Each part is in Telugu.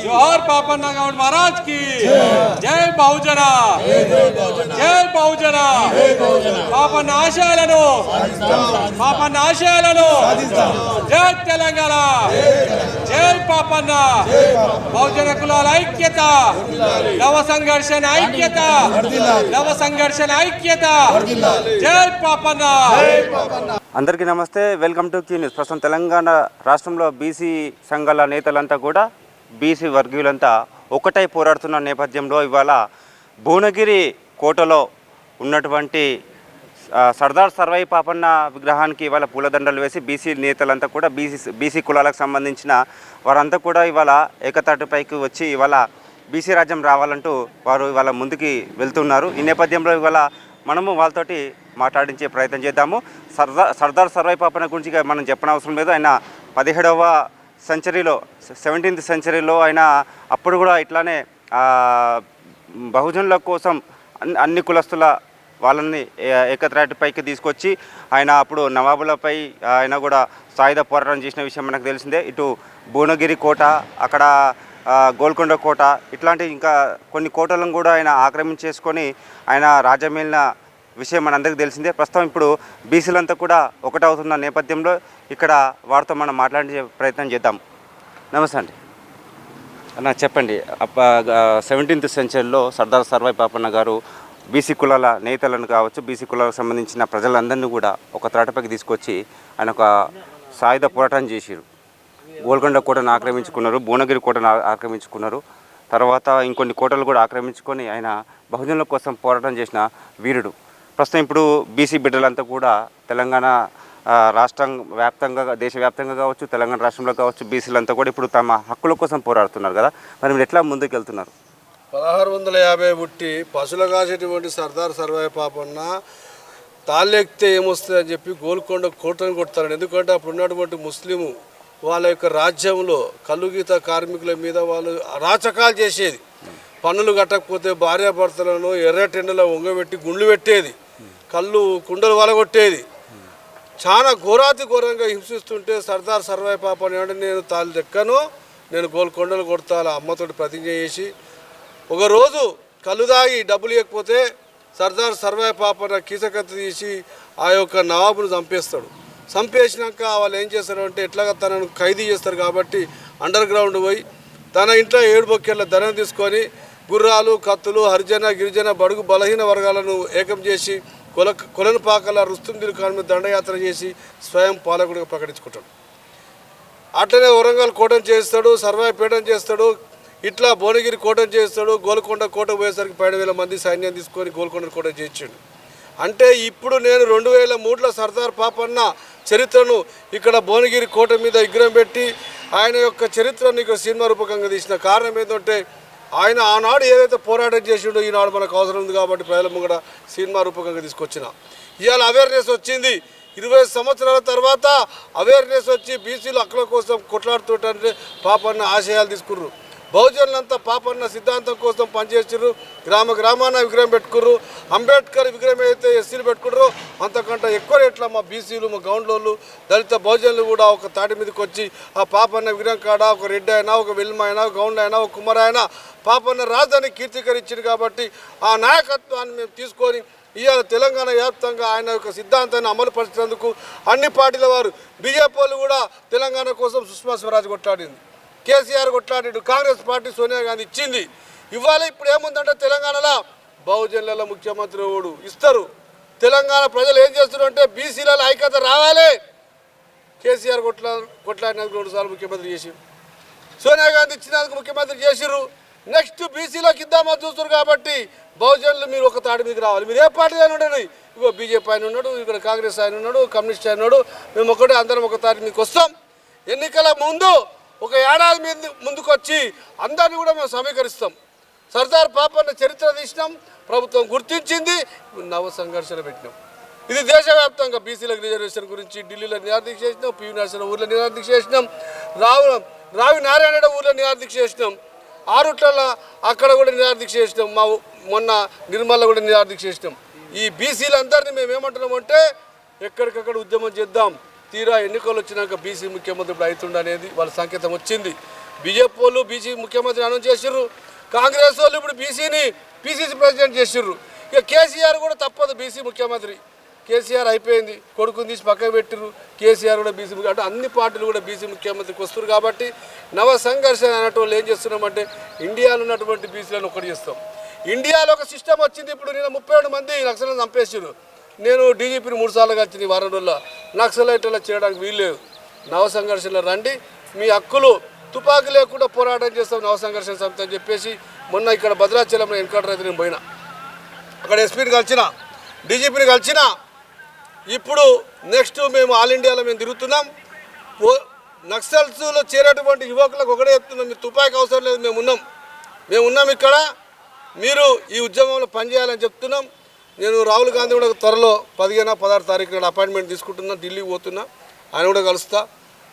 जोहार पापन्ना गौड महाराज की जय बहुजना जय बहुजना पापन्न आशयाలను जय तेलंगाణ जय पापन्न बहुजन कुलाల ఐక్యత నవ సంఘర్షణ ఐక్యత జై పాపన్న. అందరికీ నమస్తే, వెల్కమ్ టు క్యూ న్యూస్. ప్రస్తుతం తెలంగాణ రాష్ట్రంలో బీసీ సంఘాల నేతలంతా కూడా బీసీ వర్గీయులంతా ఒకటై పోరాడుతున్న నేపథ్యంలో ఇవాళ భువనగిరి కోటలో ఉన్నటువంటి సర్దార్ సర్వై పాపన్న విగ్రహానికి ఇవాళ పూలదండలు వేసి బీసీ నేతలంతా కూడా బీసీ కులాలకు సంబంధించిన వారంతా కూడా ఇవాళ ఏకతాటిపైకి వచ్చి ఇవాళ బీసీ రాజ్యం రావాలంటూ వారు ఇవాళ ముందుకి వెళ్తున్నారు. ఈ నేపథ్యంలో ఇవాళ మనము వాళ్ళతోటి మాట్లాడించే ప్రయత్నం చేద్దాము. సర్దార్ సర్వై పాపన్న గురించి మనం చెప్పనవసరం లేదు. ఆయన 17వ సెంచరీలో 17th సెంచరీలో ఆయన అప్పుడు కూడా ఇట్లానే బహుజనుల కోసం అన్ని కులస్తుల వాళ్ళని ఏకత్రాటిపైకి తీసుకొచ్చి ఆయన అప్పుడు నవాబులపై ఆయన కూడా సాయుధ పోరాటం చేసిన విషయం మనకు తెలిసిందే. ఇటు భువనగిరి కోట, అక్కడ గోల్కొండ కోట, ఇట్లాంటి ఇంకా కొన్ని కోటలను కూడా ఆయన ఆక్రమించేసుకొని ఆయన రాజ్యమేలిన విషయం మనందరికీ తెలిసిందే. ప్రస్తుతం ఇప్పుడు బీసీలంతా కూడా ఒకటవుతున్న నేపథ్యంలో ఇక్కడ వారితో మనం మాట్లాడే ప్రయత్నం చేద్దాం. నమస్తే అండి. అన్న చెప్పండి, 17th సెంచరీలో సర్దార్ సర్వై పాపన్న గారు బీసీ కులాల నేతలను కావచ్చు, బీసీ కులాలకు సంబంధించిన ప్రజలందరినీ కూడా ఒక త్రాటపైకి తీసుకొచ్చి ఆయన ఒక సాయుధ పోరాటం చేశారు. గోల్కొండ కోటను ఆక్రమించుకున్నారు, భువనగిరి కోటను ఆక్రమించుకున్నారు, తర్వాత ఇంకొన్ని కోటలు కూడా ఆక్రమించుకొని ఆయన బహుజనుల కోసం పోరాటం చేసిన వీరుడు. ప్రస్తుతం ఇప్పుడు బీసీ బిడ్డలంతా కూడా తెలంగాణ రాష్ట్రం వ్యాప్తంగా, దేశవ్యాప్తంగా కావచ్చు, తెలంగాణ రాష్ట్రంలో కావచ్చు, బీసీలంతా కూడా ఇప్పుడు తమ హక్కుల కోసం పోరాడుతున్నారు కదా. మరి మీరు ఎట్లా ముందుకు వెళ్తున్నారు? 1650 పుట్టి పశువులు కాసేటువంటి సర్దార్ సర్వై పాపన్న తాళ్ళెక్కితే ఏమొస్తుంది అని చెప్పి గోల్కొండ కోటను కొడతారు. ఎందుకంటే అప్పుడు ఉన్నటువంటి ముస్లిము వాళ్ళ యొక్క రాజ్యంలో కల్లుగీత కార్మికుల మీద వాళ్ళు అరాచకాలు చేసేది. పన్నులు కట్టకపోతే భార్యాభర్తలను ఎర్రటెండలో వంగబెట్టి గుండ్లు పెట్టేది, కళ్ళు కుండలు వలగొట్టేది. చాలా ఘోరాతి ఘోరంగా హింసిస్తుంటే సర్దార్ సర్వై పాపన్న అంటే నేను తాళ్ళు దెక్కను, నేను గోల్కొండలు కొడతాను అమ్మతోటి ప్రతిజ్ఞ చేసి ఒకరోజు కళ్ళు దాగి డబ్బులు ఇవ్వకపోతే సర్దార్ సర్వై పాపన్న కీసకత్తి తీసి ఆ యొక్క నవాబును చంపేస్తాడు. చంపేసినాక వాళ్ళు ఏం చేస్తారు అంటే ఎట్లాగా తనను ఖైదీ చేస్తారు కాబట్టి అండర్ గ్రౌండ్ పోయి తన ఇంట్లో 7 బొక్కెళ్ళ ధనం తీసుకొని గుర్రాలు, కత్తులు, హరిజన, గిరిజన, బడుగు బలహీన వర్గాలను ఏకం చేసి కొలనుపాకల రుస్తుందిల్ ఖాన్ మీద దండయాత్ర చేసి స్వయం పాలకుడిగా ప్రకటించుకుంటాడు. అట్లనే వరంగల్ కోటను చేస్తాడు, సర్వాయిపేటను చేస్తాడు, ఇట్లా భువనగిరి కోటను చేస్తాడు. గోల్కొండ కోట పోయేసరికి 17,000 మంది సైన్యం తీసుకొని గోల్కొండ కోట చేయించాడు. అంటే ఇప్పుడు నేను 2003లో సర్దార్ పాపన్న చరిత్రను ఇక్కడ భువనగిరి కోట మీద విగ్రహం పెట్టి ఆయన యొక్క చరిత్రను ఇక్కడ సినిమా రూపకంగా తీసిన కారణం ఏంటంటే ఆయన ఆనాడు ఏదైతే పోరాటం చేసిండో ఈనాడు మనకు అవసరం ఉంది కాబట్టి ప్రజల ముంగడ సినిమా రూపకంగా తీసుకొచ్చిన. ఇవాళ అవేర్నెస్ వచ్చింది. 20 సంవత్సరాల తర్వాత అవేర్నెస్ వచ్చి బీసీలు హక్కుల కోసం కొట్లాడుతుంటే పాపన్న ఆశయాలు తీసుకుర్రు. బహుజనులంతా పాపన్న సిద్ధాంతం కోసం పనిచేసారు. గ్రామాన విగ్రహం పెట్టుకుర్రు. అంబేద్కర్ విగ్రహం అయితే ఎస్సీలు పెట్టుకుర్రు. అంతకంటే ఎక్కువ రేట్ల మా బీసీలు, మా గౌండ్లోళ్ళు, దళిత బహుజనులు కూడా ఒక తాటి మీదకి వచ్చి ఆ పాపన్న విగ్రహం కాడ ఒక రెడ్డి అయినా, ఒక వెల్మ అయినా, గౌండ్ అయినా, ఒక కుమార్ అయినా పాపన్న రాజధాని కీర్తికరించింది. కాబట్టి ఆ నాయకత్వాన్ని మేము తీసుకొని ఇవాళ తెలంగాణ వ్యాప్తంగా ఆయన యొక్క సిద్ధాంతాన్ని అమలు పరిచినందుకు అన్ని పార్టీల వారు, బీజేపీ వాళ్ళు కూడా తెలంగాణ కోసం సుష్మా స్వరాజ్ కొట్లాడింది, కేసీఆర్ కొట్లాడాడు, కాంగ్రెస్ పార్టీ సోనియా గాంధీ ఇచ్చింది. ఇవాళ ఇప్పుడు ఏముందంటే తెలంగాణలో బహుజనుల ముఖ్యమంత్రి ఓడు ఇస్తారు. తెలంగాణ ప్రజలు ఏం చేస్తున్నారు అంటే బీసీలలో ఐక్యత రావాలి. కేసీఆర్ కొట్లాడినందుకు 2 సార్లు ముఖ్యమంత్రి చేసిరు, సోనియా గాంధీ ఇచ్చినందుకు ముఖ్యమంత్రి చేసిర్రు. నెక్స్ట్ బీసీలోకి ఇద్దామని చూస్తారు. కాబట్టి బహుజనులు మీరు ఒక తాటి మీకు రావాలి. మీరు ఏ పార్టీ అయినా ఉండండి, ఇగో బీజేపీ ఆయన ఉన్నాడు, ఇక్కడ కాంగ్రెస్ ఆయన ఉన్నాడు, కమ్యూనిస్ట్ ఆయన ఉన్నాడు, మేము ఒకటే అందరం ఒక తాటి మీకు వస్తాం. ఎన్నికల ముందు ఒక ఏడాది ముందుకు వచ్చి అందరినీ కూడా మేము సమీకరిస్తాం. సర్దార్ పాపన్న చరిత్ర తీసినాం, ప్రభుత్వం గుర్తించింది, నవ సంఘర్షణ పెట్టినాం. ఇది దేశవ్యాప్తంగా బీసీలకు రిజర్వేషన్ గురించి ఢిల్లీలో నిరాదీక్ష చేసినాం, పివి నరసింహ ఊర్లో నిరాదీక్ష చేసినాం, రావి నారాయణ ఊర్లో నిరాదీక్ష చేసినాం, ఆరుట్ల అక్కడ కూడా నిరాదీక్ష చేసినాం, మా మొన్న నిర్మల్లో కూడా నిరాదీక్ష చేసినాం. ఈ బీసీలందరినీ మేము ఏమంటున్నామంటే ఎక్కడికక్కడ ఉద్యమం చేద్దాం. తీరా ఎన్నికలు వచ్చినాక బీసీ ముఖ్యమంత్రి అవుతుండ అనేది వాళ్ళ సంకేతం వచ్చింది. బీజేపీ వాళ్ళు బీసీ ముఖ్యమంత్రి అనౌన్స్ చేసిర్రు, కాంగ్రెస్ వాళ్ళు ఇప్పుడు బీసీని పీసీసీ ప్రెసిడెంట్ చేసిర్రు. ఇక కేసీఆర్ కూడా తప్పదు బీసీ ముఖ్యమంత్రి. కేసీఆర్ అయిపోయింది, కొడుకుని తీసి పక్కన పెట్టిర్రు, కేసీఆర్ కూడా బీసీ అంటే అన్ని పార్టీలు కూడా బీసీ ముఖ్యమంత్రికి వస్తున్నారు. కాబట్టి నవ సంఘర్షణ అనేటువంటి ఏం చేస్తున్నామంటే ఇండియాలో ఉన్నటువంటి బీసీలను ఒకటి చేస్తాం. ఇండియాలో ఒక సిస్టమ్ వచ్చింది. ఇప్పుడు నేను 37 మంది నక్సలైట్లను చంపేసారు. నేను డీజీపీని 3 సార్లు కలిసి వారం రోజుల్లో నక్సలైట్లలో చేయడానికి వీల్లేదు. నవ సంఘర్షణలో రండి, మీ హక్కులు తుపాకీ లేకుండా పోరాటం చేస్తాం నవ సంఘర్షణ సమితి అని చెప్పేసి మొన్న ఇక్కడ భద్రాచలంలో ఎన్కౌంటర్ అయితే నేను పోయినా, అక్కడ ఎస్పీని కలిసిన, డీజీపీని కలిసిన. ఇప్పుడు నెక్స్ట్ మేము ఆల్ ఇండియాలో మేము తిరుగుతున్నాం. నక్సల్స్లో చేరేటువంటి యువకులకు ఒకటే చెప్తున్నాం, మీరు తుపాకీ అవసరం లేదు, మేము ఉన్నాం ఇక్కడ, మీరు ఈ ఉద్యమంలో పనిచేయాలని చెప్తున్నాం. నేను రాహుల్ గాంధీ కూడా త్వరలో 15-16 తారీఖు అపాయింట్మెంట్ తీసుకుంటున్నా, ఢిల్లీకి పోతున్నా, ఆయన కూడా కలుస్తా,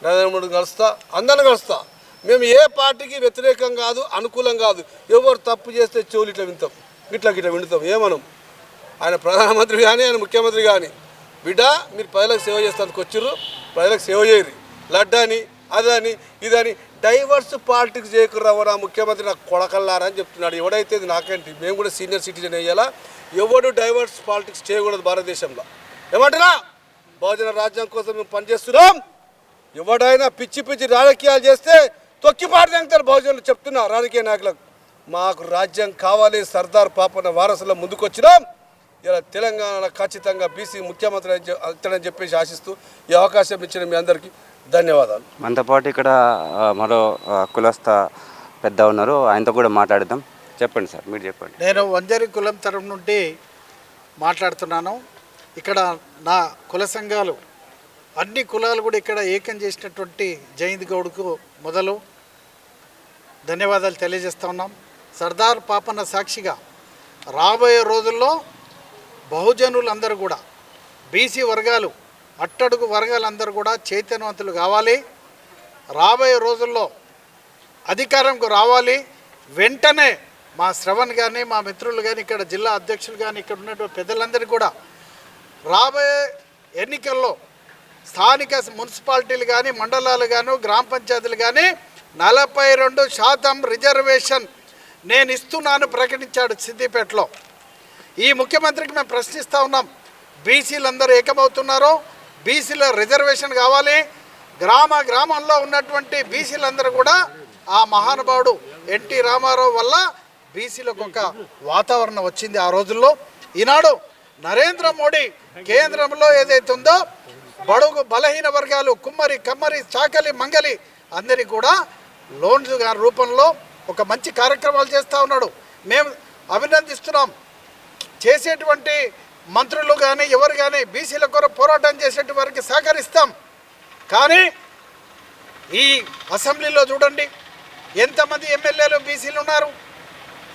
నరేంద్ర మోడీ కలుస్తా, అందరిని కలుస్తా. మేము ఏ పార్టీకి వ్యతిరేకం కాదు, అనుకూలం కాదు. ఎవరు తప్పు చేస్తే చెవులు ఇట్లా వింటాం, ఇట్లా వింటాం. ఏమనం ఆయన ప్రధానమంత్రి కానీ ఆయన ముఖ్యమంత్రి కానీ, బిడ్డ మీరు ప్రజలకు సేవ చేస్తానికి వచ్చిర్రు, ప్రజలకు సేవ చేయరు, లడ్డని అదని ఇదని డైవర్స్ పాలిటిక్స్ చేయకురావరా ముఖ్యమంత్రి నాకు కొడకల్లారా అని చెప్తున్నాడు. ఎవడైతే నాకేంటి, మేము కూడా సీనియర్ సిటిజన్ అయ్యేలా ఎవడు డైవర్స్ పాలిటిక్స్ చేయకూడదు భారతదేశంలో. ఏమంటారా, బహుజన రాజ్యం కోసం మేము పనిచేస్తున్నాం. ఎవడైనా పిచ్చి పిచ్చి రాజకీయాలు చేస్తే తొక్కి పాడతారు బహుజనులు. చెప్తున్నా రాజకీయ నాయకులకు, మాకు రాజ్యం కావాలి, సర్దార్ పాపన్న వారసులో ముందుకొచ్చినాం. ఇలా తెలంగాణ ఖచ్చితంగా బీసీ ముఖ్యమంత్రి అవుతాడని చెప్పేసి ఆశిస్తూ ఈ అవకాశం ఇచ్చిన మీ అందరికీ ధన్యవాదాలు. మనతో పాటు ఇక్కడ మరో కులస్థ పెద్ద ఉన్నారు, ఆయనతో కూడా మాట్లాడదాం. చెప్పండి సార్, మీరు చెప్పండి. నేను వంజరి కులం తరఫు నుండి మాట్లాడుతున్నాను. ఇక్కడ నా కుల సంఘాలు అన్ని కులాలు కూడా ఇక్కడ ఏకం చేసినటువంటి జయంత్ గౌడ్కు మొదలు ధన్యవాదాలు తెలియజేస్తూ ఉన్నాం. సర్దార్ పాపన్న సాక్షిగా రాబోయే రోజుల్లో బహుజనులందరూ కూడా బీసీ వర్గాలు అట్టడుగు వర్గాలందరూ కూడా చైతన్యవంతులు కావాలి. రాబోయే రోజుల్లో అధికారంకు రావాలి. వెంటనే మా శ్రవణ్ కానీ మా మిత్రులు కానీ ఇక్కడ జిల్లా అధ్యక్షులు కానీ ఇక్కడ ఉన్నటువంటి పెద్దలందరికీ కూడా రాబోయే ఎన్నికల్లో స్థానిక మున్సిపాలిటీలు కానీ మండలాలు కానీ గ్రామ పంచాయతీలు కానీ 42% రిజర్వేషన్ నేను ఇస్తున్నాను ప్రకటించాడు సిద్దిపేటలో. ఈ ముఖ్యమంత్రికి మేము ప్రశ్నిస్తూ ఉన్నాం, బీసీలందరూ ఏకమవుతున్నారో, బీసీల రిజర్వేషన్ కావాలి. గ్రామంలో ఉన్నటువంటి బీసీలందరూ కూడా ఆ మహానుభావుడు ఎన్టీ రామారావు వల్ల బీసీలకు ఒక వాతావరణం వచ్చింది ఆ రోజుల్లో. ఈనాడు నరేంద్ర మోడీ కేంద్రంలో ఏదైతే ఉందో బడుగు బలహీన వర్గాలు కుమ్మరి కమ్మరి చాకలి మంగలి అందరికీ కూడా లోన్స్ రూపంలో ఒక మంచి కార్యక్రమాలు చేస్తూ ఉన్నాడు. మేము అభినందిస్తున్నాం. చేసేటువంటి మంత్రులు కానీ ఎవరు కానీ బీసీల కొరకు పోరాటం చేసేటువంటి వారికి సహకరిస్తాం. కానీ ఈ అసెంబ్లీలో చూడండి ఎంతమంది ఎమ్మెల్యేలు బీసీలు ఉన్నారు,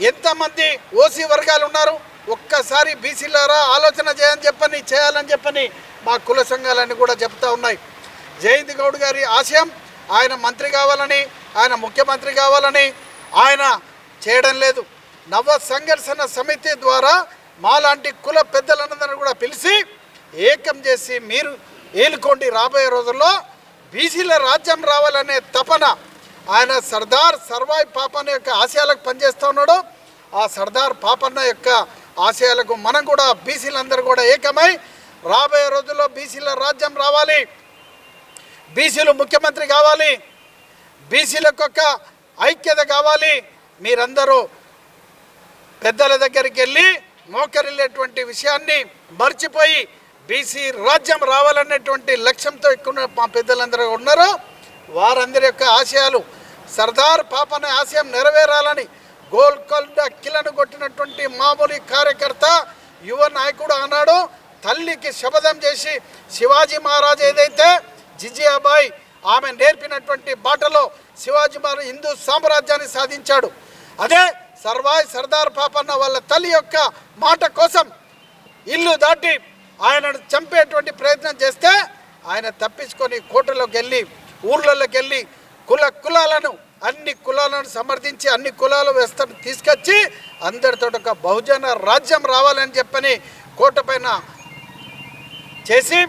ఎంతమంది ఓసీ వర్గాలు ఉన్నారు. ఒక్కసారి బీసీలారా ఆలోచన చేయాలని చెప్పని మా కుల సంఘాలన్నీ కూడా చెప్తా ఉన్నాయి. జయంత్ గౌడ్ గారి ఆశయం ఆయన మంత్రి కావాలని, ఆయన ముఖ్యమంత్రి కావాలని ఆయన చేయడం లేదు. నవ సంఘర్షణ సమితి ద్వారా మాలాంటి కుల పెద్దలందరూ కూడా పిలిచి ఏకం చేసి మీరు ఏలుకోండి. రాబోయే రోజుల్లో బీసీల రాజ్యం రావాలనే తపన ఆయన సర్దార్ సర్వాయి పాపన్న యొక్క ఆశయాలకు పనిచేస్తూ ఉన్నాడు. ఆ సర్దార్ పాపన్న యొక్క ఆశయాలకు మనం కూడా బీసీలందరూ కూడా ఏకమై రాబోయే రోజుల్లో బీసీల రాజ్యం రావాలి, బీసీలు ముఖ్యమంత్రి కావాలి, బీసీలకు ఒక ఐక్యత కావాలి. మీరందరూ పెద్దల దగ్గరికి వెళ్ళి మోకరిల్లేటువంటి విషయాన్ని మర్చిపోయి బీసీ రాజ్యం రావాలనేటువంటి లక్ష్యంతో ఎక్కువ మా పెద్దలందరూ ఉన్నారో వారందరి యొక్క ఆశయాలు సర్దార్ పాపన్న ఆశయం నెరవేరాలని గోల్కొండ కిలను కొట్టినటువంటి మామూలు కార్యకర్త యువ నాయకుడు ఆనాడు తల్లికి శపథం చేసి శివాజీ మహారాజ్ ఏదైతే జిజియాబాయి ఆమె నేర్పినటువంటి బాటలో శివాజీ మహారాజ్ హిందూ సామ్రాజ్యాన్ని సాధించాడు. అదే సర్దార్ పాపన్న వాళ్ళ తల్లి యొక్క మాట కోసం ఇల్లు దాటి ఆయనను చంపేటువంటి ప్రయత్నం చేస్తే ఆయన తప్పించుకొని కోటలోకి వెళ్ళి ఊర్లలోకి వెళ్ళి కులాలను అన్ని కులాలను సమర్థించి అన్ని కులాల వ్యవస్థను తీసుకొచ్చి అందరితో ఒక బహుజన రాజ్యం రావాలని చెప్పని కోట పైన చేసి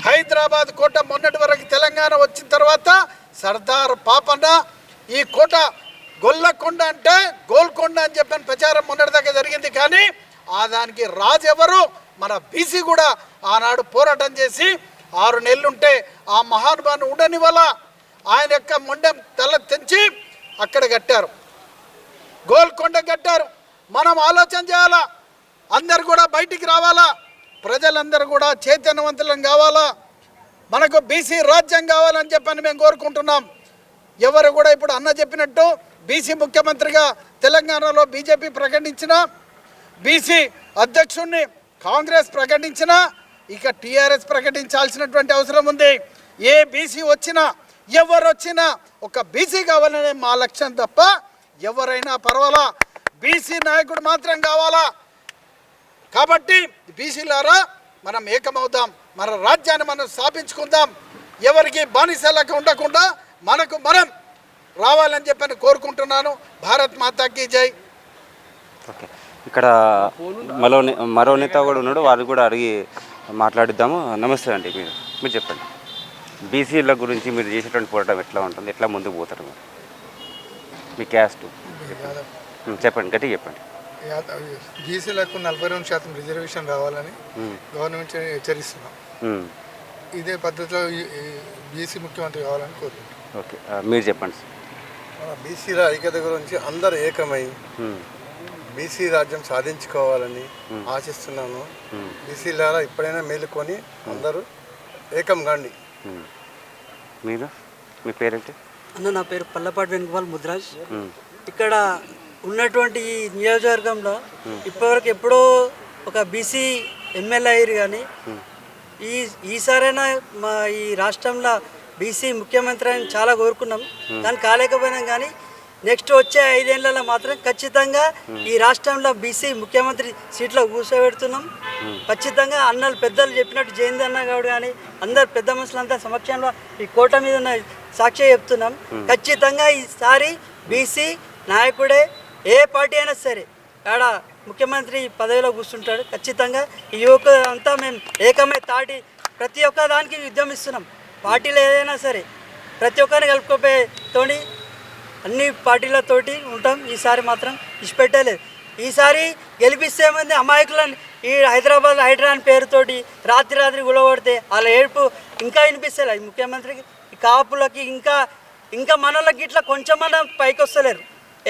హైదరాబాద్ కోట మొన్నటి వరకు తెలంగాణ వచ్చిన తర్వాత సర్దార్ పాపన్న ఈ కోట గొల్లకొండ అంటే గోల్కొండ అని చెప్పిన ప్రచారం మొన్నటిదాకా జరిగింది. కానీ దానికి రాజు ఎవరు? మన బీసీ కూడా ఆనాడు పోరాటం చేసి 6 నెలలుంటే ఆ మహానుభావుని ఉండని వల్ల ఆయన యొక్క మొండెం తల తెంచి అక్కడ కట్టారు, గోల్కొండ కట్టారు. మనం ఆలోచన చేయాలా, అందరు కూడా బయటికి రావాలా, ప్రజలందరూ కూడా చైతన్యవంతులం కావాలా, మనకు బీసీ రాజ్యం కావాలని చెప్పని మేము కోరుకుంటున్నాం. ఎవరు కూడా ఇప్పుడు అన్న చెప్పినట్టు బీసీ ముఖ్యమంత్రిగా తెలంగాణలో బీజేపీ ప్రకటించిన, బీసీ అధ్యక్షుడిని కాంగ్రెస్ ప్రకటించిన, ఇక టీఆర్ఎస్ ప్రకటించాల్సినటువంటి అవసరం ఉంది. ఏ బీసీ వచ్చినా ఎవరు వచ్చినా ఒక బీసీ కావాలనే మా లక్ష్యం తప్ప ఎవరైనా పర్వాలా, బీసీ నాయకుడు మాత్రం కావాలా. కాబట్టి బీసీలారా మనం ఏకమవుదాం, మన రాజ్యాన్ని మనం స్థాపించుకుందాం, ఎవరికి బానిసలకు ఉండకుండా మనకు మనం రావాలని చెప్పని కోరుకుంటున్నాను. భారత్ మాతాకి జై. ఓకే, ఇక్కడ మరో నేత కూడా ఉన్నాడు, వారిని కూడా అడిగి మాట్లాడిద్దాము. నమస్తే అండి, మీరు చెప్పండి, బీసీల గురించి మీరు చేసేటువంటి పోరాటం ఎట్లా ఉంటుంది, ఎట్లా ముందుకు పోతారు మీరు? మీ క్యాస్ట్ చెప్పండి, గట్టిగా చెప్పండి. బీసీలకు 42% రిజర్వేషన్ రావాలని గవర్నమెంట్ హెచ్చరిస్తున్నాం. ఇదే పద్ధతిలో బీసీ ముఖ్యమంత్రి కావాలని కోరుకుంటున్నాం. ఓకే, మీరు చెప్పండి. బీసీల ఐక్యత గురించి అందరు ఏకమై బీసీ రాజ్యం సాధించుకోవాలని ఆశిస్తున్నాను. బీసీల ఇప్పుడైనా మేలుకొని అందరూ ఏకం కాండి. మీరు, మీ పేరేంటి? అన్న, నా పేరు పల్లపాటి వెనుగోపాల్ ముద్రాజ్. ఇక్కడ ఉన్నటువంటి ఈ నియోజకవర్గంలో ఇప్పటివరకు ఎప్పుడో ఒక బీసీ ఎమ్మెల్యే అయ్యారు. కానీ ఈసారైనా మా ఈ రాష్ట్రంలో బీసీ ముఖ్యమంత్రి అని చాలా కోరుకున్నాం, కానీ కాలేకపోయినాం. కానీ నెక్స్ట్ వచ్చే 5 ఏళ్లలో మాత్రం ఖచ్చితంగా ఈ రాష్ట్రంలో బీసీ ముఖ్యమంత్రి సీట్లో కూర్చోబెడుతున్నాం. ఖచ్చితంగా అన్నలు పెద్దలు చెప్పినట్టు జయంతి అన్న గౌడ్ కానీ అందరు పెద్ద మనుషులంతా సమక్షంలో ఈ కోట మీద ఉన్న సాక్షి చెప్తున్నాం. ఖచ్చితంగా ఈసారి బీసీ నాయకుడే, ఏ పార్టీ అయినా సరే ఆడ ముఖ్యమంత్రి పదవిలో కూర్చుంటాడు. ఖచ్చితంగా ఈ యువకులు అంతా మేము ఏకమై తాటి ప్రతి ఒక్క దానికి ఉద్యమిస్తున్నాం. పార్టీలు ఏదైనా సరే ప్రతి ఒక్కరిని కలుపుకోపోయేతోని అన్ని పార్టీలతోటి ఉంటాం. ఈసారి మాత్రం ఇష్టపెట్టలేదు. ఈసారి గెలిపిస్తే మంది అమాయకులను ఈ హైదరాబాద్ హైడ్రా అని పేరుతోటి రాత్రి గులగొడితే వాళ్ళ ఏడుపు ఇంకా వినిపిస్తలే ముఖ్యమంత్రికి. ఈ కాపులకి ఇంకా మనలకి ఇట్లా కొంచెమన్నా పైకి వస్తలేరు.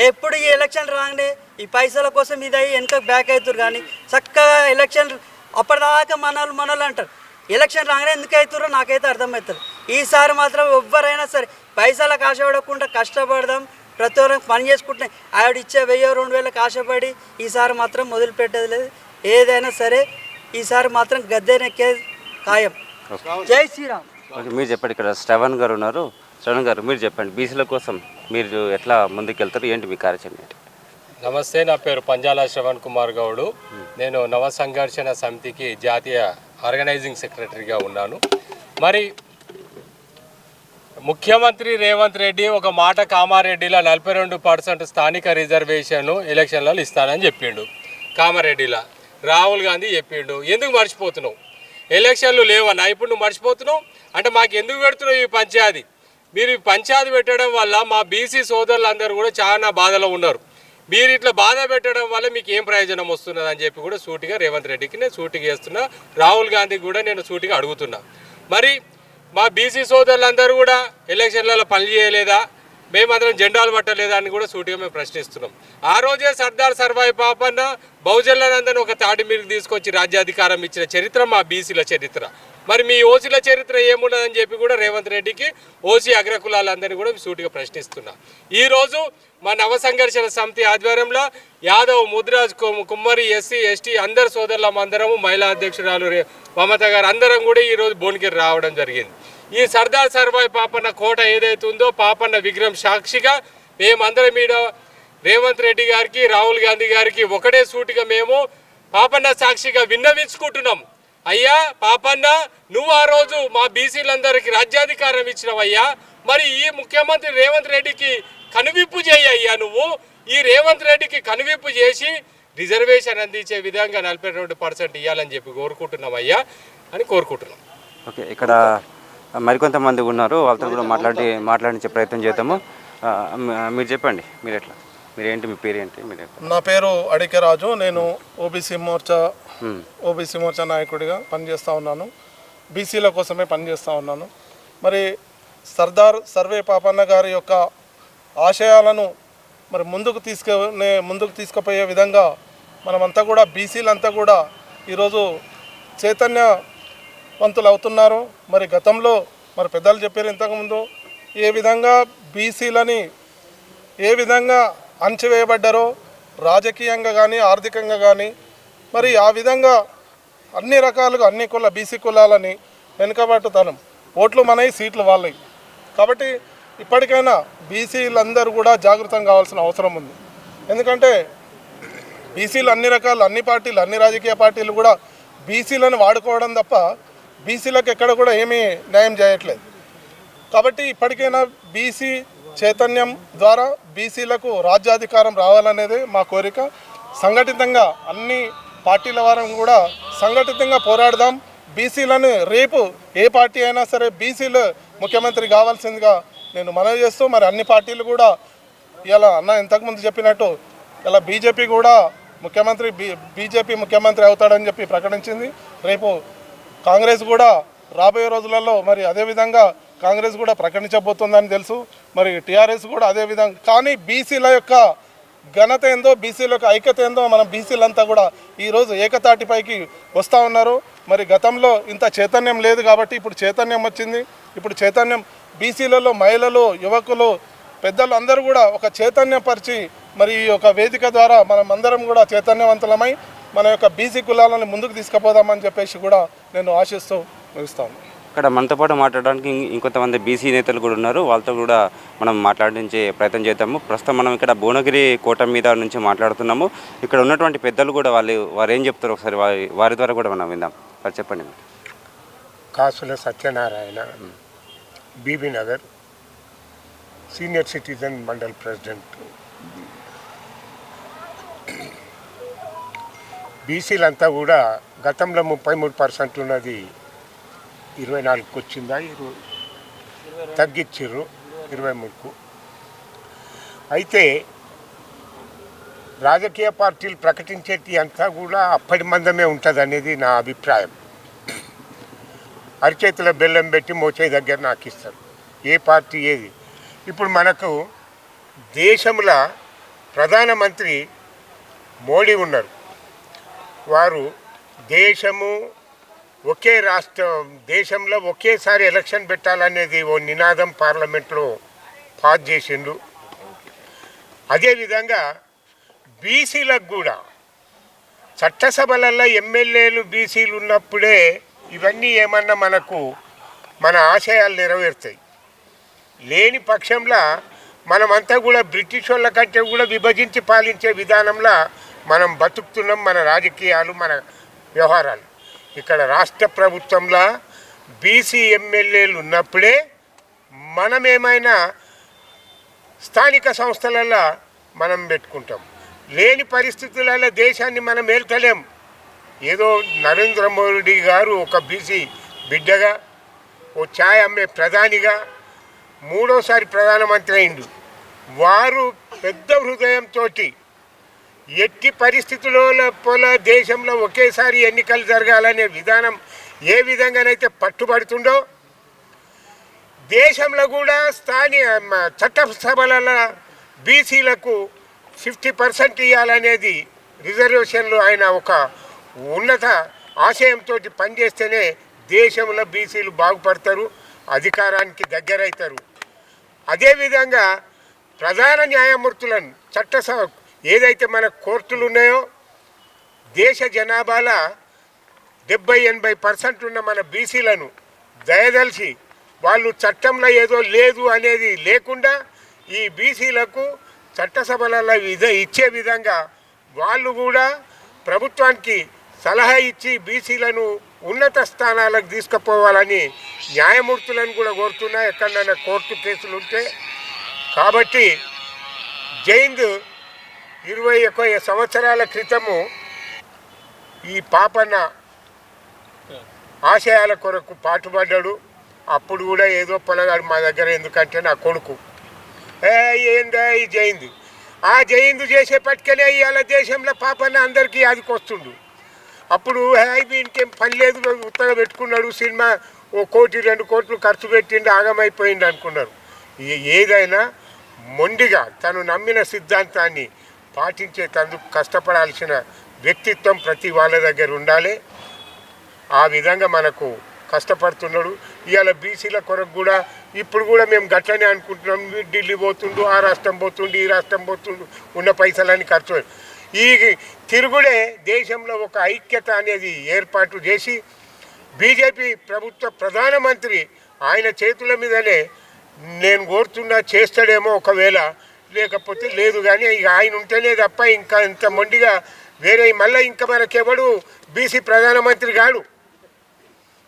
ఎప్పుడు ఈ ఎలక్షన్ రాగానే ఈ పైసల కోసం ఇది అయ్యి వెనక బ్యాక్ అవుతారు. కానీ చక్కగా ఎలక్షన్ అప్పటిదాకా మనలు అంటారు, ఎలక్షన్ రాగానే ఎందుకు అవుతారో నాకైతే అర్థమవుతుంది. ఈసారి మాత్రం ఎవరైనా సరే పైసలకు ఆశపడకుండా కష్టపడదాం, ప్రతి ఒక్కరికి పని చేసుకుంటున్నాయి. ఆవిడ ఇచ్చే 1000-2000 ఆశపడి ఈసారి మాత్రం మొదలుపెట్టేది లేదు. ఏదైనా సరే ఈసారి మాత్రం గద్దెనెక్కే ఖాయం. జై శ్రీరామ్. మీరు చెప్పండి, ఇక్కడ శ్రవణ్ గారు ఉన్నారు. శ్రవణ్ గారు, మీరు చెప్పండి, బీసీల కోసం మీరు ఎట్లా ముందుకెళ్తారు, ఏంటి మీ కార్యాచరణ? నమస్తే, నా పేరు పంజాల శ్రవణ్ కుమార్ గౌడ్. నేను నవ సంఘర్షణ సమితికి జాతీయ ఆర్గనైజింగ్ సెక్రటరీగా ఉన్నాను. మరి ముఖ్యమంత్రి రేవంత్ రెడ్డి ఒక మాట కామారెడ్డిలో 42% స్థానిక రిజర్వేషన్ ఎలక్షన్లలో ఇస్తానని చెప్పిండు. కామారెడ్డిలో రాహుల్ గాంధీ చెప్పిండు. ఎందుకు మర్చిపోతున్నావు? ఎలక్షన్లు లేవన్నా, ఇప్పుడు నువ్వు మర్చిపోతున్నావు అంటే మాకు ఎందుకు పెడుతున్నావు ఈ పంచాయతీ? మీరు పంచాయతీ పెట్టడం వల్ల మా బీసీ సోదరులందరూ కూడా చాలా బాధలో ఉన్నారు. మీరు ఇట్లా బాధ పెట్టడం వల్ల మీకు ఏం ప్రయోజనం వస్తున్నది అని చెప్పి కూడా సూటిగా రేవంత్ రెడ్డికి నేను సూటిగా చేస్తున్నా. రాహుల్ గాంధీకి కూడా నేను సూటిగా అడుగుతున్నా. మరి మా బీసీ సోదరులందరూ కూడా ఎలక్షన్లలో పని చేయలేదా, మేమందరం జెండాలు పట్టలేదా అని కూడా సూటిగా మేము ప్రశ్నిస్తున్నాం. ఆ రోజే సర్దార్ సర్వాయి పాపన్న బహుజనులందరినీ ఒక తాటి మీదకి తీసుకొచ్చి రాజ్యాధికారం ఇచ్చిన చరిత్ర మా బీసీల చరిత్ర. మరి మీ ఓసీల చరిత్ర ఏమున్నదని చెప్పి కూడా రేవంత్ రెడ్డికి ఓసీ అగ్రకులాలందరినీ కూడా సూటిగా ప్రశ్నిస్తున్నా. ఈరోజు మా నవ సంఘర్షణ సమితి ఆధ్వర్యంలో యాదవ్, ముద్రాజ్, కుమ్మరి, ఎస్సీ, ఎస్టీ అందరు సోదరులమందరము, మహిళా అధ్యక్షురాలు మమత గారు అందరం కూడా ఈరోజు భువనగిరి రావడం జరిగింది. ఈ సర్దార్ సర్వాయి పాపన్న కోట ఏదైతే ఉందో పాపన్న విగ్రహం సాక్షిగా మేమందరం మీద రేవంత్ రెడ్డి గారికి, రాహుల్ గాంధీ గారికి ఒకటే సూటిగా మేము పాపన్న సాక్షిగా విన్నవించుకుంటున్నాం. అయ్యా పాపన్న, నువ్వు ఆ రోజు మా బీసీలందరికీ రాజ్యాధికారం ఇచ్చినవయ్యా, మరి ఈ ముఖ్యమంత్రి రేవంత్ రెడ్డికి కనువిప్పు చేయి అయ్యా. నువ్వు ఈ రేవంత్ రెడ్డికి కనువిప్పు చేసి రిజర్వేషన్ అందించే విధంగా 42% ఇవ్వాలని చెప్పి కోరుకుంటున్నాం అయ్యా అని కోరుకుంటున్నాం. ఓకే, ఇక్కడ మరికొంతమంది ఉన్నారు, వాళ్ళతో కూడా మాట్లాడించే ప్రయత్నం చేద్దాము. మీరు చెప్పండి, మీరేంటి, మీ పేరేంటి, మీరు నా పేరు అడికే రాజు. నేను ఓబీసీ మోర్చా నాయకుడిగా పనిచేస్తూ ఉన్నాను. బీసీల కోసమే పనిచేస్తూ ఉన్నాను. మరి సర్దార్ సర్వే పాపన్న గారి యొక్క ఆశయాలను మరి ముందుకు తీసుకుపోయే విధంగా మనమంతా కూడా బీసీలంతా కూడా ఈరోజు చైతన్యవంతులు అవుతున్నారు. మరి గతంలో మరి పెద్దలు చెప్పారు ఇంతకుముందు ఏ విధంగా బీసీలని ఏ విధంగా అణచివేయబడ్డారో రాజకీయంగా కానీ ఆర్థికంగా కానీ, మరి ఆ విధంగా అన్ని రకాలుగా బీసీ కులాలని వెనుకబట్టుతనం, ఓట్లు మనవి, సీట్లు వాళ్ళవి. కాబట్టి ఇప్పటికైనా బీసీలందరూ కూడా జాగృతం కావాల్సిన అవసరం ఉంది. ఎందుకంటే బీసీలు అన్ని పార్టీలు, అన్ని రాజకీయ పార్టీలు కూడా బీసీలను వాడుకోవడం తప్ప బీసీలకు ఎక్కడ కూడా ఏమీ న్యాయం చేయట్లేదు. కాబట్టి ఇప్పటికైనా బీసీ చైతన్యం ద్వారా బీసీలకు రాజ్యాధికారం రావాలనేది మా కోరిక. సంఘటితంగా అన్ని పార్టీల వారం కూడా సంఘటితంగా పోరాడదాం. బీసీలను రేపు ఏ పార్టీ అయినా సరే బీసీలు ముఖ్యమంత్రి కావాల్సిందిగా నేను మనవి చేస్తూ, మరి అన్ని పార్టీలు కూడా ఇలా ఇంతకుముందు చెప్పినట్టు ఇలా బీజేపీ కూడా బీజేపీ ముఖ్యమంత్రి అవుతాడని చెప్పి ప్రకటించింది. రేపు కాంగ్రెస్ కూడా రాబోయే రోజులలో మరి అదేవిధంగా కాంగ్రెస్ కూడా ప్రకటించబోతుందని తెలుసు. మరి టీఆర్ఎస్ కూడా అదేవిధంగా. కానీ బీసీల యొక్క ఘనత ఏందో, బీసీల యొక్క ఐక్యత ఏందో మనం బీసీలంతా కూడా ఈరోజు ఏకతాటిపైకి వస్తూ ఉన్నారు. మరి గతంలో ఇంత చైతన్యం లేదు కాబట్టి ఇప్పుడు చైతన్యం వచ్చింది. ఇప్పుడు చైతన్యం బీసీలలో మహిళలు, యువకులు, పెద్దలు అందరూ కూడా ఒక చైతన్యపరిచి మరి ఈ యొక్క వేదిక ద్వారా మనం అందరం కూడా చైతన్యవంతులమై మన యొక్క బీసీ కులాలను ముందుకు తీసుకుపోదామని చెప్పేసి కూడా నేను ఆశిస్తూ ముగిస్తాను. ఇక్కడ మనతో పాటు మాట్లాడడానికి ఇంకొంతమంది బీసీ నేతలు కూడా ఉన్నారు. వాళ్ళతో కూడా మనం మాట్లాడించే ప్రయత్నం చేద్దాము. ప్రస్తుతం మనం ఇక్కడ భువనగిరి కోట మీద నుంచి మాట్లాడుతున్నాము. ఇక్కడ ఉన్నటువంటి పెద్దలు కూడా వారు ఏం చెప్తారు ఒకసారి వారి ద్వారా కూడా మనం విందాం. వారు చెప్పండి. Kasula Satyanarayana, BB Nagar, senior citizen mandal president. బీసీలంతా కూడా గతంలో 33% ఉన్నది 24కు వచ్చిందా, తగ్గించారు 23కు. అయితే రాజకీయ పార్టీలు ప్రకటించేది అంతా కూడా అప్పటి మందమే ఉంటుంది అనేది నా అభిప్రాయం. అరిచేతుల బెల్లం పెట్టి మోచేయి దగ్గర నాకు ఇస్తారు ఏ పార్టీ ఏది. ఇప్పుడు మనకు దేశంలో ప్రధానమంత్రి మోడీ ఉన్నారు. వారు ఒకే రాష్ట్రం, దేశంలో ఒకేసారి ఎలక్షన్ పెట్టాలనేది ఓ నినాదం పార్లమెంట్లో పాస్ చేసిండు. అదేవిధంగా బీసీలకు కూడా చట్టసభలలో ఎమ్మెల్యేలు బీసీలు ఉన్నప్పుడే ఇవన్నీ ఏమన్నా మన ఆశయాలు నెరవేరుతాయి. లేని పక్షంలో మనమంతా కూడా బ్రిటిష్ వాళ్ళ కంటే కూడా విభజించి పాలించే విధానంలో మనం బతుకుతున్నాం. మన రాజకీయాలు, మన వ్యవహారాలు ఇక్కడ రాష్ట్ర ప్రభుత్వంలో బీసీ ఎమ్మెల్యేలు ఉన్నప్పుడే మనం ఏమైనా స్థానిక సంస్థలలో మనం పెట్టుకుంటాం. లేని పరిస్థితులలో దేశాన్ని మనం ఏల్చలేం. ఏదో నరేంద్ర మోడీ గారు ఒక బీసీ బిడ్డగా, ఓ ఛాయ్ అమ్మే ప్రధానిగా 3వసారి ప్రధానమంత్రి అయిండు. వారు పెద్ద హృదయంతో ఎట్టి పరిస్థితుల్లో దేశంలో ఒకేసారి ఎన్నికలు జరగాలనే విధానం ఏ విధంగానైతే పట్టుబడుతుండో, దేశంలో కూడా స్థానిక చట్టసభలలో బీసీలకు 50% ఇవ్వాలనేది రిజర్వేషన్లు ఆయన ఒక ఉన్నత ఆశయంతో పనిచేస్తేనే దేశంలో బీసీలు బాగుపడతారు, అధికారానికి దగ్గరవుతారు. అదేవిధంగా ప్రధాన న్యాయమూర్తులను చట్టసభ ఏదైతే మన కోర్టులు ఉన్నాయో, దేశ జనాభాలో 70-80% ఉన్న మన బీసీలను దయదలిచి వాళ్ళు చట్టంలో ఏదో లేదు అనేది లేకుండా ఈ బీసీలకు చట్టసభలలో ఇచ్చే విధంగా వాళ్ళు కూడా ప్రభుత్వానికి సలహా ఇచ్చి బీసీలను ఉన్నత స్థానాలకు తీసుకుపోవాలని న్యాయమూర్తులను కూడా కోరుతున్నా ఎక్కడైనా కోర్టు కేసులు ఉంటే. కాబట్టి జైంద్ 21 సంవత్సరాల క్రితము ఈ పాపన్న ఆశయాల కొరకు పాటుపడ్డాడు. అప్పుడు కూడా ఏదో పొలగాడు మా దగ్గర, ఎందుకంటే నా కొడుకు ఏందా ఈ జైంది ఆ జైందు చేసేపట్టుకెళ్ళి ఇవాళ దేశంలో పాపన్న అందరికీ ఆదికొస్తుండు. అప్పుడు వీనికేం పని లేదు, ఉత్తగా పెట్టుకున్నాడు, సినిమా 1 కోటి 2 కోట్లు ఖర్చు పెట్టిండు, ఆగమైపోయింది అనుకున్నారు. ఏదైనా మొండిగా తను నమ్మిన సిద్ధాంతాన్ని పాటించేందుకు కష్టపడాల్సిన వ్యక్తిత్వం ప్రతి వాళ్ళ దగ్గర ఉండాలి. ఆ విధంగా మనకు కష్టపడుతున్నాడు. ఇవాళ బీసీల కొరకు కూడా ఇప్పుడు కూడా మేము గట్లనే అనుకుంటున్నాం. ఢిల్లీ పోతుండు, ఆ రాష్ట్రం పోతుండు, ఈ రాష్ట్రం పోతుండు, ఉన్న పైసలన్నీ ఖర్చు. ఈ తిరుగుడే దేశంలో ఒక ఐక్యత అనేది ఏర్పాటు చేసి బీజేపీ ప్రభుత్వ ప్రధానమంత్రి ఆయన చేతుల మీదనే నేను కోరుతున్నా చేస్తాడేమో ఒకవేళ, లేకపోతే లేదు. కానీ ఇక ఆయన ఉంటేనే తప్ప ఇంకా ఇంత మొండిగా వేరే మళ్ళీ ఇంకా మనకెవడు బీసీ ప్రధానమంత్రి కాడు.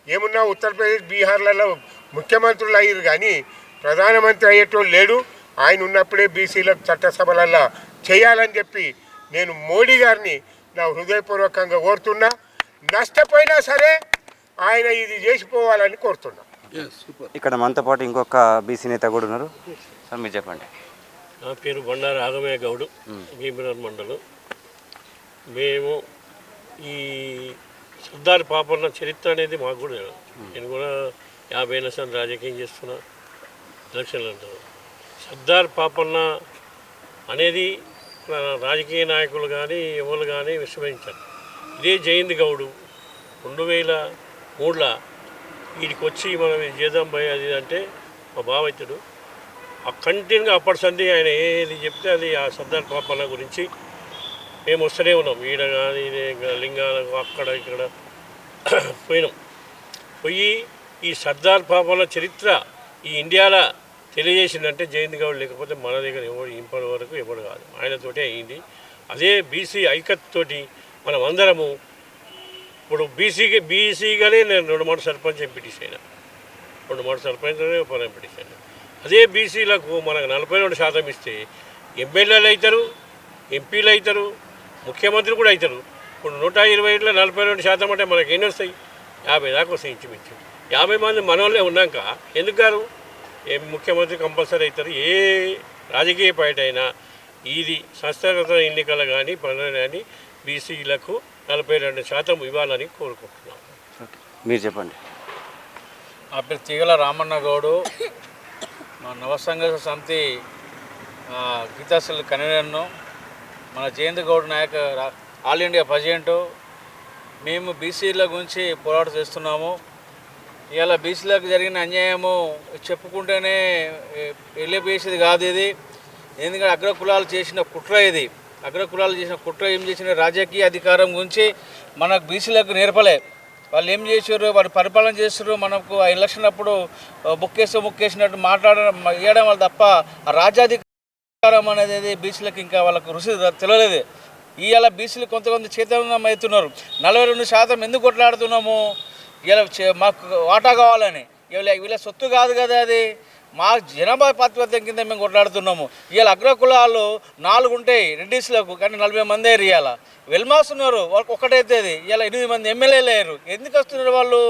ఏమున్నా ఉత్తరప్రదేశ్ బీహార్లలో ముఖ్యమంత్రులు అయ్యారు కానీ ప్రధానమంత్రి అయ్యేటోళ్ళు లేడు. ఆయన ఉన్నప్పుడే బీసీలకు చట్టసభలల్లో చేయాలని చెప్పి నేను మోడీ గారిని నా హృదయపూర్వకంగా కోరుతున్నా. నష్టపోయినా సరే ఆయన ఇది చేసిపోవాలని కోరుతున్నా. ఇక్కడ మనతో పాటు ఇంకొక బీసీ నేత కూడా ఉన్నారు. సార్ మీరు చెప్పండి. నా పేరు బండారు రాఘవయ్య గౌడు, భీమవరం మండలం. మేము ఈ సర్దార్ పాపన్న చరిత్ర అనేది మాకు కూడా తెలియదు. నేను కూడా 50 ఏళ్ళ సార్లు రాజకీయం చేస్తున్నా, ఎలక్షన్లు అంటారు. సర్దార్ పాపన్న అనేది రాజకీయ నాయకులు కానీ ఎవరు కానీ విస్మరించారు. ఇదే జయంత్ గౌడు 2003లో వీడికి వచ్చి మనం ఇది చేద్దాం పోయి అది అంటే మా బావైతుడు ఆ కంటిన్యూగా అప్పటి సంధి ఆయన ఏది చెప్తే అది ఆ సర్దార్ పాపన్న గురించి మేము వస్తూనే ఉన్నాం. ఈడ కానీ లింగాలకు అక్కడ ఇక్కడ పోయినాం. పోయి ఈ సర్దార్ పాపన్న చరిత్ర ఈ ఇండియాలో తెలియజేసిందంటే జయంత్ గౌడ్, లేకపోతే మన దగ్గర ఎవరు ఇంపటి వరకు ఎవరు కాదు, ఆయనతోటే అయింది. అదే బీసీ ఐక్యతతోటి మనం అందరము ఇప్పుడు బీసీగానే నేను 2 మాటలు సర్పంచ్ ఎంపీటీసీ అయినా, 2 మాటలు సర్పంచ్ ఎంపీటీసీ అయినా. అదే బీసీలకు మనకు 42% ఇస్తే ఎమ్మెల్యేలు అవుతారు, ఎంపీలు అవుతారు, ముఖ్యమంత్రి కూడా అవుతారు. ఇప్పుడు 120లో 42% అంటే మనకి ఎన్ని వస్తాయి? 50 దాకా వస్తాయి ఇంచుమించు. 50 మంది మనోళ్ళే ఉన్నాక ఎందుకు గారు ముఖ్యమంత్రి కంపల్సరీ అవుతారు. ఏ రాజకీయ పార్టీ అయినా ఇది సంస్థాగత ఎన్నికలు కానీ పనులు కానీ బీసీలకు 42% ఇవ్వాలని కోరుకుంటున్నాం. మీరు చెప్పండి. నా పేరు తీగల రామన్న గౌడు, మా నవసంఘ సమితి గీతాశల్ కన్వీనర్ను, మన Jayant Goud Nayak all India president. మేము బీసీల గురించి పోరాటం చేస్తున్నాము. ఇవాళ బీసీలకు జరిగిన అన్యాయము చెప్పుకుంటేనే వెళ్ళిపోయేది కాదు ఇది. ఎందుకంటే అగ్రకులాలు చేసిన కుట్ర ఇది. అగ్రకులాలు చేసిన కుట్ర ఏం చేసిన రాజకీయ అధికారం గురించి మనకు బీసీలకు నేర్పలే. వాళ్ళు ఏం చేసారు, వాళ్ళు పరిపాలన చేస్తారు. మనకు ఆ ఎలక్షన్ అప్పుడు ముక్కేసినట్టు ఇవ్వడం వాళ్ళు తప్ప ఆ రాజ్యాధికారం అనేది బీసీలకు ఇంకా వాళ్ళకు రుచి తెలియలేదు. ఇవాళ బీసీలు కొంత చైతన్యం అవుతున్నారు. 42% ఎందుకు కొట్లాడుతున్నాము? ఇలా మాకు వాటా కావాలని. వీళ్ళ సొత్తు కాదు కదా అది, మా జనాభా ప్రాతిపదిక కింద మేము కొట్లాడుతున్నాము. ఇవాళ అగ్రకులాలు 4 ఉంటాయి రెడ్డిస్లకు, కానీ 40 మంది అయ్యారు. ఇవాళ వెల్మాస్ ఉన్నారు, వాళ్ళకి ఒకటైతే ఇవాళ 8 మంది ఎమ్మెల్యేలు అయ్యారు. ఎందుకు వస్తున్నారు వాళ్ళు?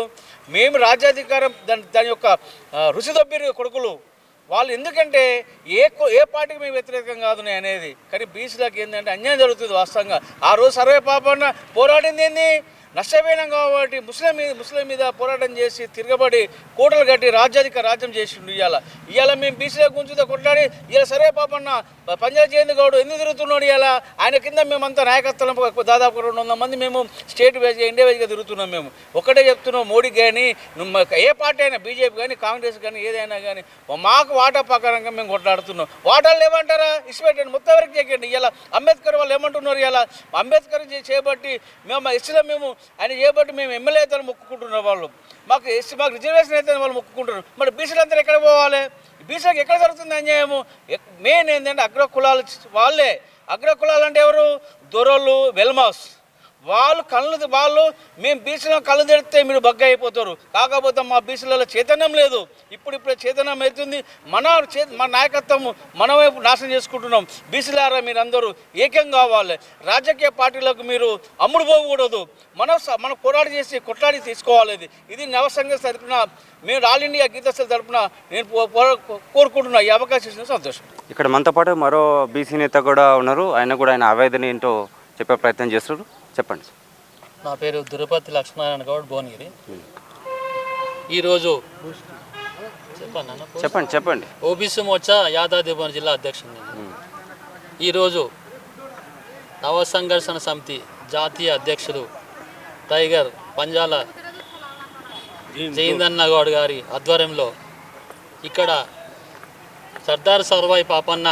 మేము రాజ్యాధికారం దాని యొక్క రుచి దొబ్బిరు కొడుకులు వాళ్ళు. ఎందుకంటే ఏ పార్టీకి మేము వ్యతిరేకం కాదు అనేది. కానీ బీసీలకు ఏంటంటే అన్యాయం జరుగుతుంది వాస్తవంగా. ఆ రోజు సర్వే పాపన్న పోరాడింది ఏంది? నష్టపోయినాం కాబట్టి ముస్లిం మీద పోరాటం చేసి తిరగబడి కోటలు కట్టి రాజ్యం చేసిండు. ఇవాళ మేము బీసీల గురించి కొట్లాడి ఇవాళ సరే పాపన్న పంజాబ్ జయంత్ గౌడ్ ఎందుకు తిరుగుతున్నాడు? ఇవాళ ఆయన కింద మేమంతా నాయకత్వం దాదాపు 200 మంది మేము స్టేట్ వైజ్గా ఇండియా వైజ్గా తిరుగుతున్నాం. మేము ఒకటే చెప్తున్నాం, మోడీ కానీ ఏ పార్టీ అయినా, బీజేపీ కానీ కాంగ్రెస్ కానీ ఏదైనా కానీ మాకు వాటా ప్రకారంగా మేము కొట్లాడుతున్నాం. వాటాలు ఏమంటారా? ఇచ్చిపెట్టండి, మొత్తం వరకు చేయకండి. ఇవాళ అంబేద్కర్ వాళ్ళు ఏమంటున్నారు? ఇవాళ అంబేద్కర్ చేయబట్టి మేము ఎస్సీలో మేము ఆయన చేయబట్టి మేము ఎమ్మెల్యే అయితే మొక్కుకుంటున్నారు. వాళ్ళు మాకు రిజర్వేషన్ అయితే వాళ్ళు మొక్కుకుంటున్నారు. మరి బీసీలు అందరూ ఎక్కడ పోవాలి? బీసీలకు ఎక్కడ జరుగుతుంది అన్యాయము? మెయిన్ ఏంటంటే అగ్రకులాలు వాళ్ళే. అగ్రకులాలు అంటే ఎవరు? దొరలు, వెల్మాస్ వాళ్ళు మేము బీసీలో కళ్ళు తెరిస్తే మీరు బగ్గ అయిపోతారు. కాకపోతే మా బీసీలలో చైతన్యం లేదు. ఇప్పుడిప్పుడే చైతన్యం అవుతుంది. మన నాయకత్వం మన వైపు నాశనం చేసుకుంటున్నాం. బీసీలారా మీరందరూ ఏకం కావాలి. రాజకీయ పార్టీలకు మీరు అమ్ముడు పోకూడదు. మన పోరాట చేసి కొట్లాడి తీసుకోవాలి. ఇది నవసంఘ తరపున మేము ఆల్ ఇండియా గీతస్థల తరపున నేను కోరుకుంటున్నా. ఈ అవకాశం ఇచ్చిన సంతోషం. ఇక్కడ మనతో పాటు మరో బీసీ నేత కూడా ఉన్నారు. ఆయన ఆవేదన ఏంటో చెప్పే ప్రయత్నం చేస్తున్నారు. చెప్పండి. నా పేరు తిరుపతి లక్ష్మీనారాయణ గౌడ్, భువనగిరి. ఈరోజు చెప్పండి. ఓబీసీ మోర్చా యాదాద్రి భువనగిరి జిల్లా అధ్యక్షుడిని. ఈరోజు నవ సంఘర్షణ సమితి జాతీయ అధ్యక్షులు టైగర్ పంజాల జయందన్న గౌడ్ గారి ఆధ్వర్యంలో ఇక్కడ సర్దార్ సర్వాయి పాపన్న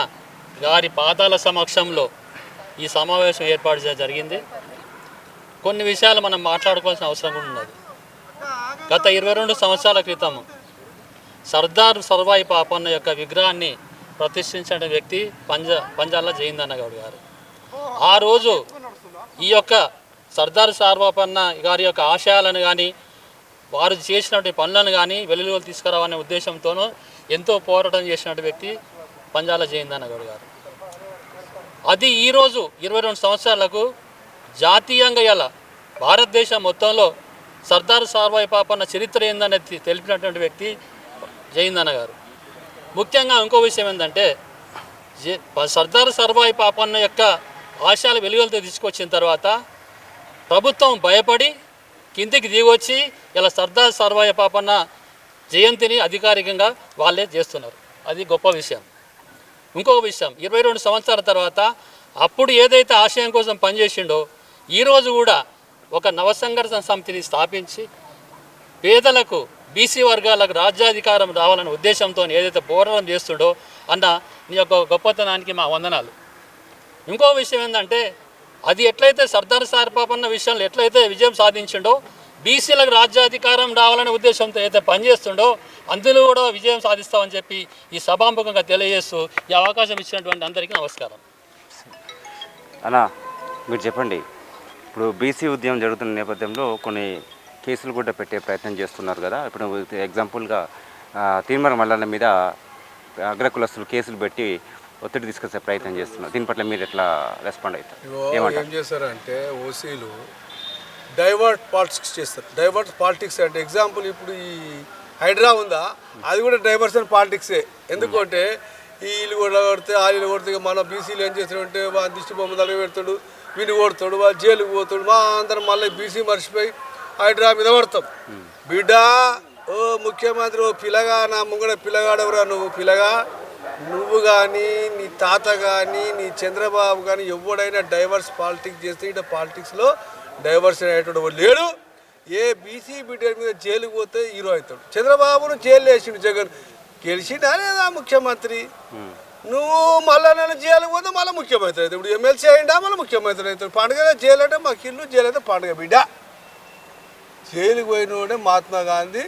గారి పాదాల సమక్షంలో ఈ సమావేశం ఏర్పాటు చేయడం జరిగింది. కొన్ని విషయాలు మనం మాట్లాడుకోవాల్సిన అవసరం కూడా ఉన్నది. గత 22 సంవత్సరాల క్రితం సర్దార్ సర్వాయి పాపన్న యొక్క విగ్రహాన్ని ప్రతిష్ఠించిన వ్యక్తి పంజాల జయందన్న గౌడ్ గారు. ఆ రోజు ఈ యొక్క సర్దార్ సర్వాపన్న గారి యొక్క ఆశయాలను కానీ వారు చేసినటువంటి పనులను కానీ వెలుగులోకి తీసుకురావాలనే ఉద్దేశంతోనూ ఎంతో పోరాటం చేసినటువంటి వ్యక్తి పంజాల జయందన్న గౌడ్ గారు. అది ఈరోజు 22 సంవత్సరాలకు జాతీయంగా ఇలా భారతదేశం మొత్తంలో సర్దార్ సర్వాయి పాపన్న చరిత్ర ఏందనేది తెలిపినటువంటి వ్యక్తి జయందన్న గారు. ముఖ్యంగా ఇంకో విషయం ఏంటంటే సర్దార్ సర్వాయి పాపన్న యొక్క ఆశయాలు వెలుగులతో తీసుకొచ్చిన తర్వాత ప్రభుత్వం భయపడి కిందికి దిగొచ్చి ఇలా సర్దార్ సర్వాయి పాపన్న జయంతిని అధికారికంగా వాళ్ళే చేస్తున్నారు. అది గొప్ప విషయం. ఇంకొక విషయం, 22 సంవత్సరాల తర్వాత అప్పుడు ఏదైతే ఆశయం కోసం పనిచేసిండో ఈరోజు కూడా ఒక నవసంఘర్షణ సమితిని స్థాపించి పేదలకు బీసీ వర్గాలకు రాజ్యాధికారం రావాలనే ఉద్దేశంతో ఏదైతే పోరాటం చేస్తుండో అన్న నీ యొక్క గొప్పతనానికి మా వందనాలు. ఇంకో విషయం ఏంటంటే అది ఎట్లయితే సర్దార్ సార్పాపన్న విషయంలో ఎట్లయితే విజయం సాధించిండో బీసీలకు రాజ్యాధికారం రావాలనే ఉద్దేశంతో అయితే పనిచేస్తుండో అందులో కూడా విజయం సాధిస్తామని చెప్పి ఈ సభాముఖంగా తెలియజేస్తూ ఈ అవకాశం ఇచ్చినటువంటి అందరికీ నమస్కారం. అన్న మీరు చెప్పండి, ఇప్పుడు బీసీ ఉద్యమం జరుగుతున్న నేపథ్యంలో కొన్ని కేసులు కూడా పెట్టే ప్రయత్నం చేస్తున్నారు కదా. ఇప్పుడు ఎగ్జాంపుల్గా తీర్మానం మల్లన్న మీద అగ్రకులస్తులు కేసులు పెట్టి ఒత్తిడి తీసుకొచ్చే ప్రయత్నం చేస్తున్నారు. దీని పట్ల మీరు ఎట్లా రెస్పాండ్ అవుతారు? ఏం చేస్తారంటే ఓసీలు డైవర్ట్ పాలిటిక్స్ చేస్తారు. డైవర్ట్ పాలిటిక్స్ అంటే ఎగ్జాంపుల్ ఇప్పుడు ఈ హైడ్రా ఉందా, అది కూడా డైవర్షన్ పాలిటిక్సే. ఎందుకంటే ఈ ఇల్లు కూడా కొడితే ఆ ఇల్లు కొడితే మన బీసీలు ఏం చేస్తాడంటే వాళ్ళ దిష్టి బొమ్మ తలగ పెడతాడు, వీడిని కొడతాడు, వాళ్ళు జైలుకి పోతాడు. మా అందరం మళ్ళీ బీసీ మర్చిపోయి హైడ్రా మీద పడతాం. బిడ్డ ఓ ముఖ్యమంత్రి, ఓ పిల్లగా, నా ముంగడ పిల్లగాడెవరా నువ్వు పిల్లగా, నువ్వు కానీ నీ తాత కానీ నీ చంద్రబాబు కానీ ఎవడైనా డైవర్స్ పాలిటిక్స్ చేస్తే ఇట్లా పాలిటిక్స్లో డైవర్షన్ అయ్యేటోడు లేడు. ఏ బీసీ బిడ్డ మీద జైలుకి పోతే హీరో అవుతాడు. చంద్రబాబును జైలు వేసిండు జగన్, గెలిచిండా లేదా ముఖ్యమంత్రి. నువ్వు మళ్ళీ నన్ను జైలుకి పోతే మళ్ళీ ముఖ్యమంత్రి అవుతాడు. ఇప్పుడు ఎమ్మెల్సీ అయిందా మళ్ళీ ముఖ్యమంత్రి అవుతాడు. పండుగ జైలు అంటే మాకు ఇల్లు, జైలు అయితే పండుగ. బిడ్డ జైలుకి పోయినోడే మహాత్మా గాంధీ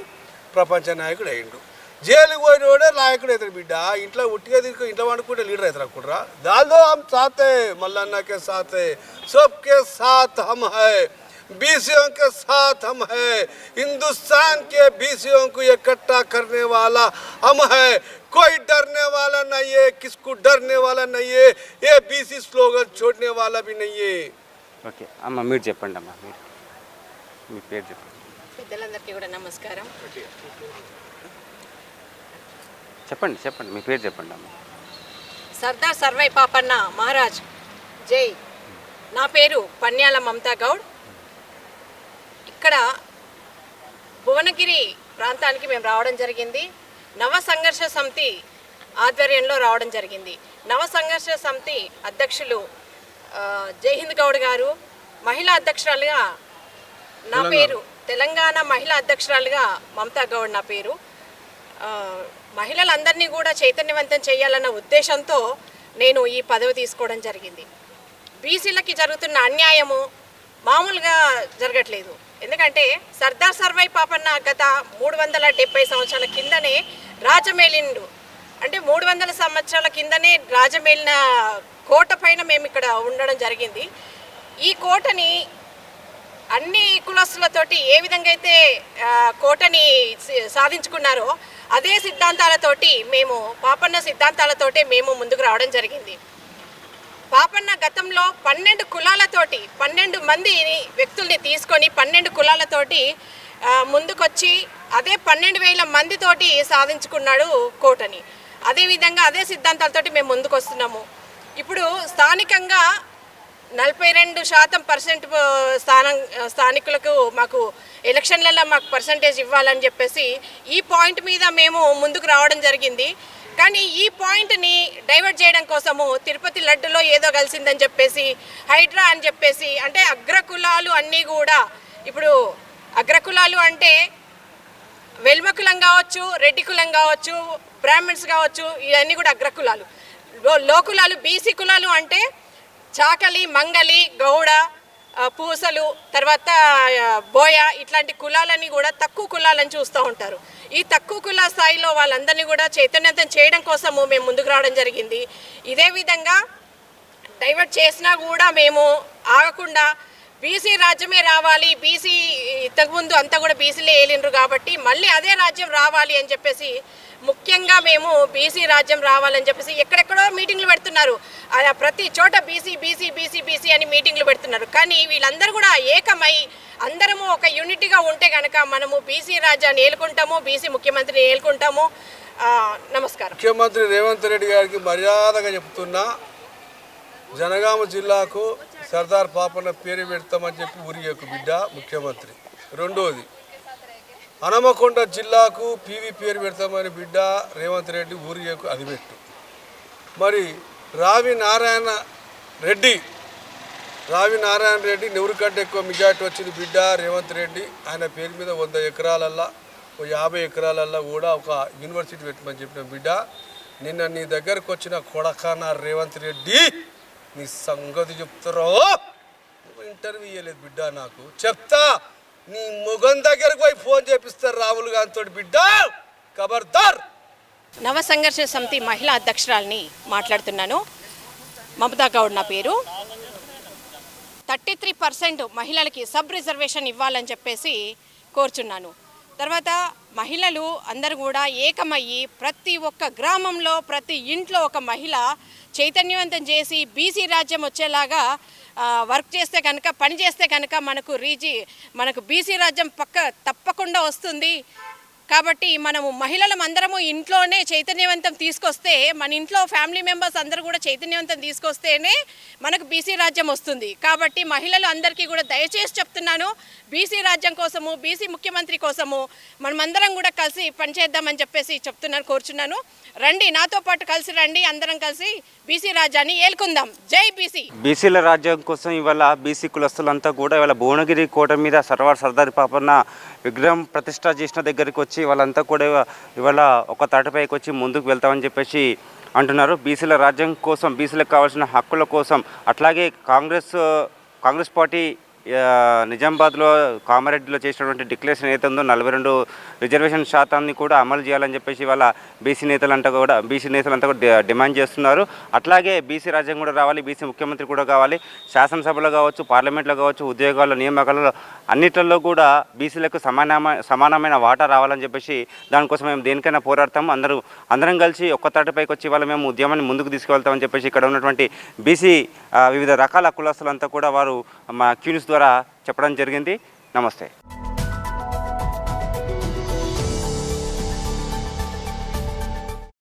ప్రపంచ నాయకుడు అయ్యిండు. జైలుకి పోయినోడే నాయకుడు అవుతాడు. బిడ్డ ఇంట్లో ఉట్టిగా తీసుకొని ఇంట్లో వండుకుంటే లీడర్ అవుతారు అనుకుంటారా? దాల్దో హమ్ సాతే మల్లన్న కే సాతే సబ్కే సాత్ హమ్ హై, बीसियों के साथ हम है, हिंदुस्तान के बीसियों को इकट्ठा करने वाला हम है, कोई डरने वाला नहीं है, किसको डरने वाला नहीं है, ये बीसी स्लोगन छोड़ने वाला भी नहीं है. ఓకే అమ్మ మీరు చెప్పండి. అమ్మ మీరు మీ పేరు చెప్పండి. పెద్దలందరికీ కూడా నమస్కారం. చెప్పండి మీ పేరు చెప్పండి. అమ్మ సర్దార్ సర్వాయి పాపన్న మహారాజ్ జై. నా పేరు పన్యాల మమతా గౌడ్. ఇక్కడ భువనగిరి ప్రాంతానికి మేము రావడం జరిగింది. నవ సంఘర్ష సమితి ఆధ్వర్యంలో రావడం జరిగింది. నవ సంఘర్ష సమితి అధ్యక్షులు జైహింద్ గౌడ్ గారు, మహిళా అధ్యక్షురాలుగా నా పేరు, తెలంగాణ మహిళా అధ్యక్షురాలుగా మమతా గౌడ్ నా పేరు. మహిళలందరినీ కూడా చైతన్యవంతం చేయాలన్న ఉద్దేశంతో నేను ఈ పదవి తీసుకోవడం జరిగింది. బీసీలకి జరుగుతున్న అన్యాయము మామూలుగా జరగట్లేదు. ఎందుకంటే సర్దార్ సర్వాయి పాపన్న గత 370 సంవత్సరాల కిందనే రాజమేలిండు. అంటే 300 సంవత్సరాల కిందనే రాజమేలిన కోట పైన మేము ఇక్కడ ఉండడం జరిగింది. ఈ కోటని అన్ని కులస్తులతోటి ఏ విధంగా అయితే కోటని సాధించుకున్నారో అదే సిద్ధాంతాలతోటి మేము పాపన్న సిద్ధాంతాలతోటే మేము ముందుకు రావడం జరిగింది. పాపన్న గతంలో 12 కులాలతోటి 12 మంది వ్యక్తుల్ని తీసుకొని 12 కులాలతోటి ముందుకొచ్చి అదే 12,000 మందితోటి సాధించుకున్నాడు కోటని. అదేవిధంగా అదే సిద్ధాంతాలతోటి మేము ముందుకు వస్తున్నాము. ఇప్పుడు స్థానికంగా 42% స్థానికులకు మాకు ఎలక్షన్లలో మాకు పర్సంటేజ్ ఇవ్వాలని చెప్పేసి ఈ పాయింట్ మీద మేము ముందుకు రావడం జరిగింది. కానీ ఈ పాయింట్ని డైవర్ట్ చేయడం కోసము తిరుపతి లడ్డులో ఏదో కలిసిందని చెప్పేసి హైడ్రా అని చెప్పేసి అంటే అగ్రకులాలు అన్నీ కూడా ఇప్పుడు అగ్రకులాలు అంటే వెల్మ కులం కావచ్చు, రెడ్డి కులం కావచ్చు, బ్రాహ్మణ్స్ కావచ్చు, ఇవన్నీ కూడా అగ్రకులాలు. లోకులాలు బీసీ కులాలు అంటే చాకలి, మంగలి, గౌడ, పూసలు, తర్వాత బోయ ఇట్లాంటి కులాలని కూడా తక్కువ కులాలని చూస్తూ ఉంటారు. ఈ తక్కువ కుల స్థాయిలో వాళ్ళందరినీ కూడా చైతన్యతం చేయడం కోసము మేము ముందుకు రావడం జరిగింది. ఇదే విధంగా డైవర్ట్ చేసినా కూడా మేము ఆగకుండా బీసీ రాజ్యమే రావాలి, బీసీ ఇంతకుముందు అంతా కూడా బీసీలే ఏలిండ్రు కాబట్టి మళ్ళీ అదే రాజ్యం రావాలి అని చెప్పేసి ముఖ్యంగా మేము బీసీ రాజ్యం రావాలని చెప్పేసి ఎక్కడెక్కడో మీటింగ్లు పెడుతున్నారు. ప్రతి చోట బీసీ బీసీ బీసీ బీసీ అని మీటింగ్లు పెడుతున్నారు. కానీ వీళ్ళందరూ కూడా ఏకమై అందరము ఒక యూనిటీగా ఉంటే కనుక మనము బీసీ రాజ్యాన్ని ఏలుకుంటాము, బీసీ ముఖ్యమంత్రిని ఏలుకుంటాము. నమస్కారం. ముఖ్యమంత్రి రేవంత్ రెడ్డి గారికి మర్యాదగా చెప్తున్నా, జనగామ జిల్లాకు సర్దార్ పాపన్న పేరు పెడతామని చెప్పి ఊరియకు బిడ్డ ముఖ్యమంత్రి. రెండోది, హనుమకొండ జిల్లాకు పీవీ పేరు పెడతామని బిడ్డ రేవంత్ రెడ్డి ఊరియకు అది పెట్టు. మరి రావి నారాయణ రెడ్డి నెవరి కంటే ఎక్కువ మెజార్టీ వచ్చింది బిడ్డ రేవంత్ రెడ్డి. ఆయన పేరు మీద 100 ఎకరాలల్లా 50 ఎకరాలల్లా కూడా ఒక యూనివర్సిటీ పెట్టమని చెప్పిన బిడ్డ. నిన్న నీ దగ్గరకు వచ్చిన కొడకాన రేవంత్ రెడ్డి నీ సంగతి చెప్తారో ఇంటర్వ్యూ ఇవ్వలేదు బిడ్డ. నాకు చెప్తా, నీ ముఖం దగ్గరకు పోయి ఫోన్ చేపిస్తారు రాహుల్ గాంధీతో బిడ్డ, ఖబర్దార్. నవ సంఘర్ష సమితి మహిళా అధ్యక్షురాలని మాట్లాడుతున్నాను. మమతా గౌడ్ నా పేరు. 33% మహిళలకి సబ్ రిజర్వేషన్ ఇవ్వాలని చెప్పేసి కోరుచున్నాను. తర్వాత మహిళలు అందరూ కూడా ఏకమయ్యి ప్రతి ఒక్క గ్రామంలో ప్రతి ఇంట్లో ఒక మహిళ చైతన్యవంతం చేసి బీసీ రాజ్యం వచ్చేలాగా వర్క్ చేస్తే కనుక, పని చేస్తే కనుక మనకు బీసీ రాజ్యం తప్పకుండా వస్తుంది. కాబట్టి మనము మహిళలం అందరము ఇంట్లోనే చైతన్యవంతం తీసుకొస్తే, మన ఇంట్లో ఫ్యామిలీ మెంబర్స్ అందరూ కూడా చైతన్యవంతం తీసుకొస్తేనే మనకు బీసీ రాజ్యం వస్తుంది. కాబట్టి మహిళలు అందరికీ కూడా దయచేసి చెప్తున్నాను, బీసీ రాజ్యం కోసము, బీసీ ముఖ్యమంత్రి కోసము మనమందరం కూడా కలిసి పనిచేద్దామని చెప్పేసి కోరుచున్నాను. రండి, నాతో పాటు కలిసి రండి, అందరం కలిసి బీసీ రాజ్యాన్ని ఏలుకుందాం. జై బీసీ. బీసీల రాజ్యం కోసం ఇవాళ బీసీ కులస్తులంతా కూడా ఇవాళ భువనగిరి కోట మీద సర్దార్ పాపన్న విగ్రహం ప్రతిష్ట చేసిన దగ్గరికి వచ్చి వాళ్ళంతా కూడా ఇవాళ ఒక తాటిపైకి వచ్చి ముందుకు వెళ్తామని చెప్పేసి అంటున్నారు. బీసీల రాజ్యం కోసం, బీసీలకు కావాల్సిన హక్కుల కోసం, అట్లాగే కాంగ్రెస్ పార్టీ నిజామాబాద్లో కామారెడ్డిలో చేసినటువంటి డిక్లరేషన్ ఏదైతే ఉందో 42 రిజర్వేషన్ శాతాన్ని కూడా అమలు చేయాలని చెప్పేసి వాళ్ళ బీసీ నేతలంతా కూడా డిమాండ్ చేస్తున్నారు. అట్లాగే బీసీ రాజ్యం కూడా రావాలి, బీసీ ముఖ్యమంత్రి కూడా కావాలి, శాసనసభలో కావచ్చు, పార్లమెంట్లో కావచ్చు, ఉద్యోగాల్లో, నియామకాలలో అన్నిట్లలో కూడా బీసీలకు సమానమైన వాటా రావాలని చెప్పేసి దానికోసం మేము దేనికైనా పోరాడతాము, అందరం కలిసి ఒక్క తాటిపైకి వచ్చి ఇవాళ మేము ఉద్యమాన్ని ముందుకు తీసుకువెళ్తామని చెప్పేసి ఇక్కడ ఉన్నటువంటి బీసీ వివిధ రకాల కులస్తులంతా కూడా వారు మా క్యూనిస్ ద్వారా చెప్పడం జరిగింది. నమస్తే.